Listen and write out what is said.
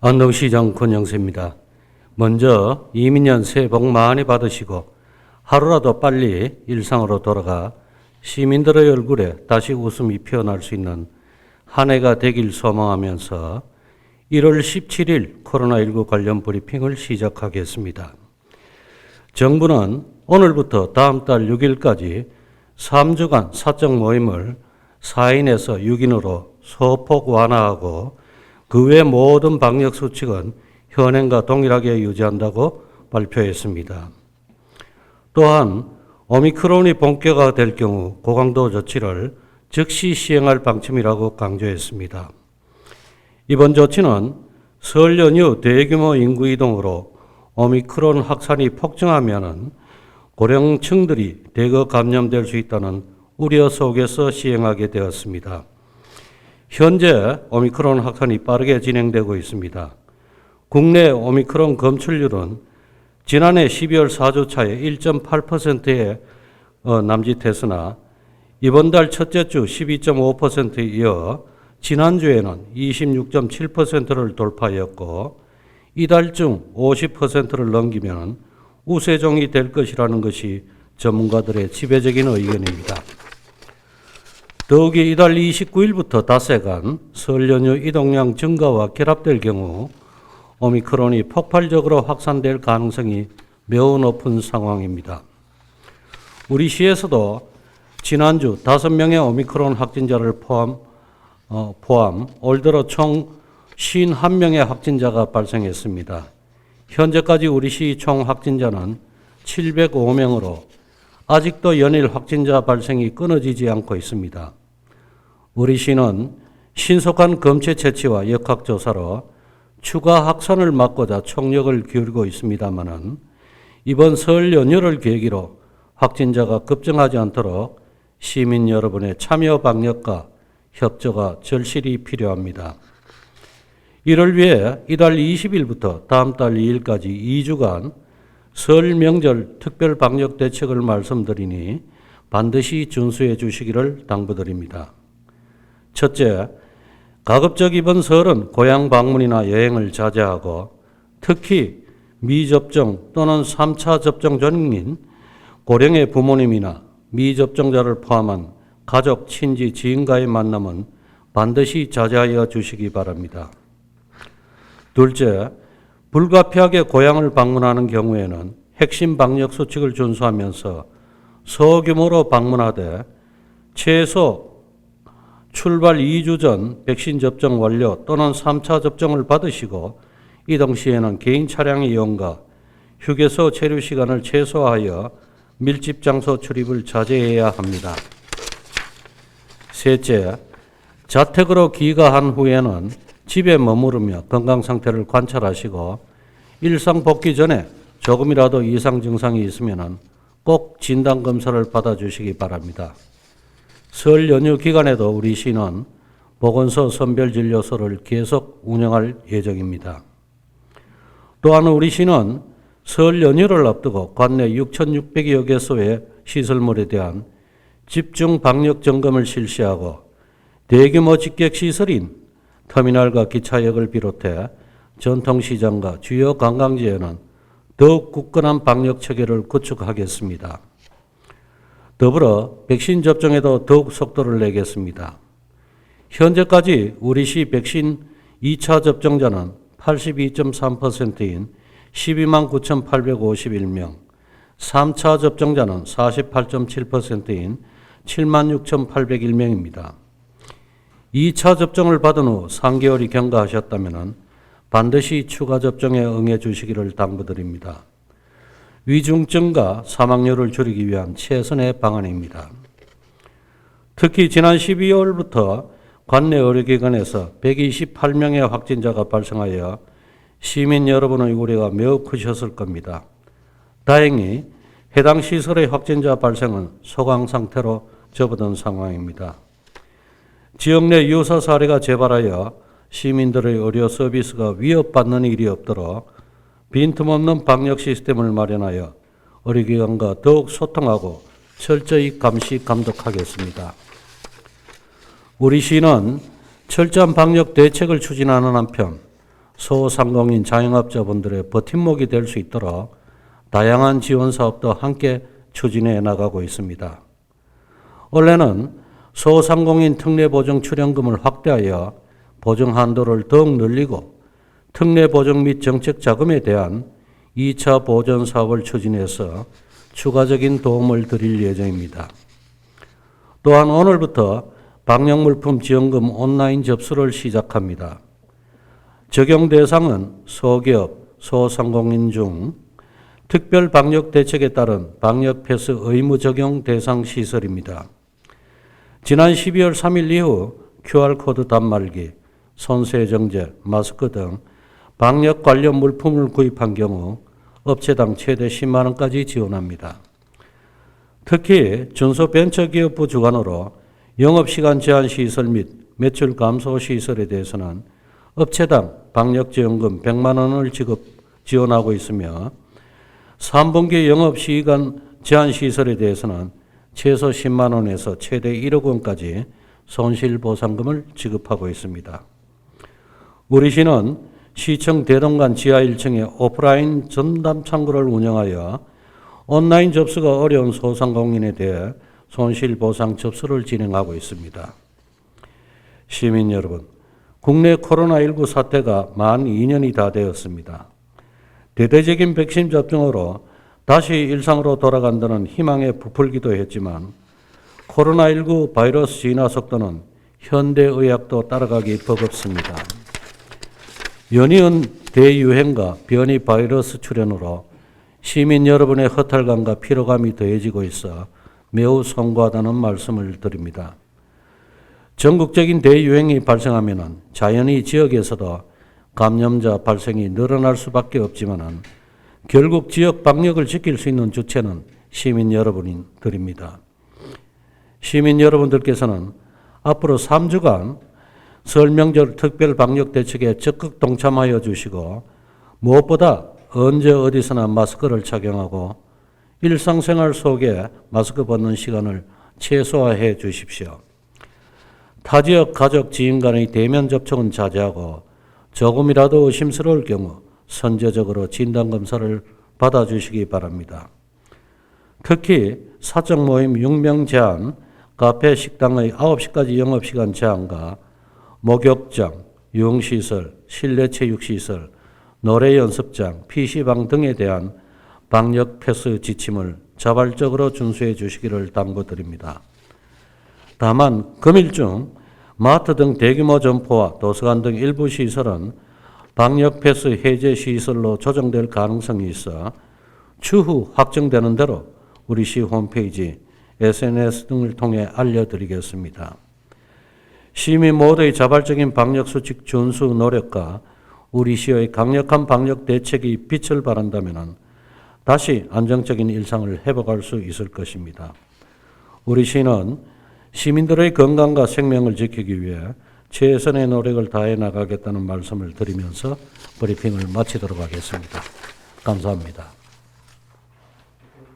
안동시장 권영세입니다. 먼저 이민년 새해 복 많이 받으시고 하루라도 빨리 일상으로 돌아가 시민들의 얼굴에 다시 웃음이 피어날 수 있는 한 해가 되길 소망하면서 1월 17일 코로나19 관련 브리핑을 시작하겠습니다. 정부는 오늘부터 다음 달 6일까지 3주간 사적 모임을 4인에서 6인으로 소폭 완화하고 그 외 모든 방역 수칙은 현행과 동일하게 유지한다고 발표했습니다. 또한 오미크론이 본격화될 경우 고강도 조치를 즉시 시행할 방침이라고 강조했습니다. 이번 조치는 설 연휴 대규모 인구 이동으로 오미크론 확산이 폭증하면 고령층들이 대거 감염될 수 있다는 우려 속에서 시행하게 되었습니다. 현재 오미크론 확산이 빠르게 진행되고 있습니다. 국내 오미크론 검출률은 지난해 12월 4주차에 1.8%에 남짓했으나 이번 달 첫째 주 12.5%에 이어 지난주에는 26.7%를 돌파하였고 이달 중 50%를 넘기면 우세종이 될 것이라는 것이 전문가들의 지배적인 의견입니다. 더욱이 이달 29일부터 닷새간 설 연휴 이동량 증가와 결합될 경우 오미크론이 폭발적으로 확산될 가능성이 매우 높은 상황입니다. 우리 시에서도 지난주 5명의 오미크론 확진자를 포함 올 들어 총 51명의 확진자가 발생했습니다. 현재까지 우리 시 총 확진자는 705명으로 아직도 연일 확진자 발생이 끊어지지 않고 있습니다. 우리 시는 신속한 검체 채취와 역학조사로 추가 확산을 막고자 총력을 기울이고 있습니다마는 이번 설 연휴를 계기로 확진자가 급증하지 않도록 시민 여러분의 참여 방역과 협조가 절실히 필요합니다. 이를 위해 이달 20일부터 다음 달 2일까지 2주간 설 명절 특별 방역 대책을 말씀드리니 반드시 준수해 주시기를 당부드립니다. 첫째, 가급적 이번 설은 고향 방문이나 여행을 자제하고 특히 미접종 또는 3차 접종 전인 고령의 부모님이나 미접종자를 포함한 가족, 친지, 지인과의 만남은 반드시 자제하여 주시기 바랍니다. 둘째, 불가피하게 고향을 방문하는 경우에는 핵심 방역 수칙을 준수하면서 소규모로 방문하되 최소 출발 2주 전 백신 접종 완료 또는 3차 접종을 받으시고 이동 시에는 개인 차량 이용과 휴게소 체류 시간을 최소화하여 밀집 장소 출입을 자제해야 합니다. 셋째, 자택으로 귀가한 후에는 집에 머무르며 건강 상태를 관찰하시고 일상 복귀 전에 조금이라도 이상 증상이 있으면 꼭 진단 검사를 받아주시기 바랍니다. 설 연휴 기간에도 우리 시는 보건소 선별진료소를 계속 운영할 예정입니다. 또한 우리 시는 설 연휴를 앞두고 관내 6,600여 개소의 시설물에 대한 집중 방역 점검을 실시하고 대규모 직객시설인 터미널과 기차역을 비롯해 전통시장과 주요 관광지에는 더욱 굳건한 방역 체계를 구축하겠습니다. 더불어 백신 접종에도 더욱 속도를 내겠습니다. 현재까지 우리 시 백신 2차 접종자는 82.3%인 12만 9,851명, 3차 접종자는 48.7%인 7만 6,801명입니다. 2차 접종을 받은 후 3개월이 경과하셨다면 반드시 추가 접종에 응해 주시기를 당부드립니다. 위중증과 사망률을 줄이기 위한 최선의 방안입니다. 특히 지난 12월부터 관내 의료기관에서 128명의 확진자가 발생하여 시민 여러분의 우려가 매우 크셨을 겁니다. 다행히 해당 시설의 확진자 발생은 소강 상태로 접어든 상황입니다. 지역 내 유사 사례가 재발하여 시민들의 의료 서비스가 위협받는 일이 없도록 빈틈없는 방역 시스템을 마련하여 의료기관과 더욱 소통하고 철저히 감시 감독하겠습니다. 우리 시는 철저한 방역 대책을 추진하는 한편 소상공인 자영업자분들의 버팀목이 될 수 있도록 다양한 지원 사업도 함께 추진해 나가고 있습니다. 올해는 소상공인 특례보증 출연금을 확대하여 보증 한도를 더욱 늘리고 특례보증 및 정책 자금에 대한 2차 보전 사업을 추진해서 추가적인 도움을 드릴 예정입니다. 또한 오늘부터 방역물품 지원금 온라인 접수를 시작합니다. 적용 대상은 소기업, 소상공인 중 특별 방역 대책에 따른 방역 패스 의무 적용 대상 시설입니다. 지난 12월 3일 이후 QR코드 단말기, 손세정제, 마스크 등 방역 관련 물품을 구입한 경우 업체당 최대 10만 원까지 지원합니다. 특히 중소벤처기업부 주관으로 영업시간 제한 시설 및 매출 감소 시설에 대해서는 업체당 방역지원금 100만 원을 지원하고 있으며 3분기 영업시간 제한 시설에 대해서는 최소 10만 원에서 최대 1억 원까지 손실보상금을 지급하고 있습니다. 우리 시는 시청 대동간 지하 1층에 오프라인 전담 창구를 운영하여 온라인 접수가 어려운 소상공인에 대해 손실보상 접수를 진행하고 있습니다. 시민 여러분, 국내 코로나19 사태가 만 2년이 다 되었습니다. 대대적인 백신 접종으로 다시 일상으로 돌아간다는 희망에 부풀기도 했지만 코로나19 바이러스 진화 속도는 현대의학도 따라가기 버겁습니다. 연이은 대유행과 변이 바이러스 출현으로 시민 여러분의 허탈감과 피로감이 더해지고 있어 매우 송구하다는 말씀을 드립니다. 전국적인 대유행이 발생하면 자연히 지역에서도 감염자 발생이 늘어날 수밖에 없지만 결국 지역 방역을 지킬 수 있는 주체는 시민 여러분들입니다. 시민 여러분들께서는 앞으로 3주간 설 명절 특별 방역 대책에 적극 동참하여 주시고 무엇보다 언제 어디서나 마스크를 착용하고 일상생활 속에 마스크 벗는 시간을 최소화해 주십시오. 타지역 가족 지인 간의 대면 접촉은 자제하고 조금이라도 의심스러울 경우 선제적으로 진단검사를 받아주시기 바랍니다. 특히 사적 모임 6명 제한, 카페, 식당의 9시까지 영업시간 제한과 목욕장, 유흥시설, 실내 체육시설, 노래 연습장, PC방 등에 대한 방역 패스 지침을 자발적으로 준수해 주시기를 당부드립니다. 다만 금일 중 마트 등 대규모 점포와 도서관 등 일부 시설은 방역 패스 해제 시설로 조정될 가능성이 있어 추후 확정되는 대로 우리 시 홈페이지, SNS 등을 통해 알려드리겠습니다. 시민 모두의 자발적인 방역수칙 준수 노력과 우리 시의 강력한 방역 대책이 빛을 발한다면 다시 안정적인 일상을 회복할 수 있을 것입니다. 우리 시는 시민들의 건강과 생명을 지키기 위해 최선의 노력을 다해 나가겠다는 말씀을 드리면서 브리핑을 마치도록 하겠습니다. 감사합니다.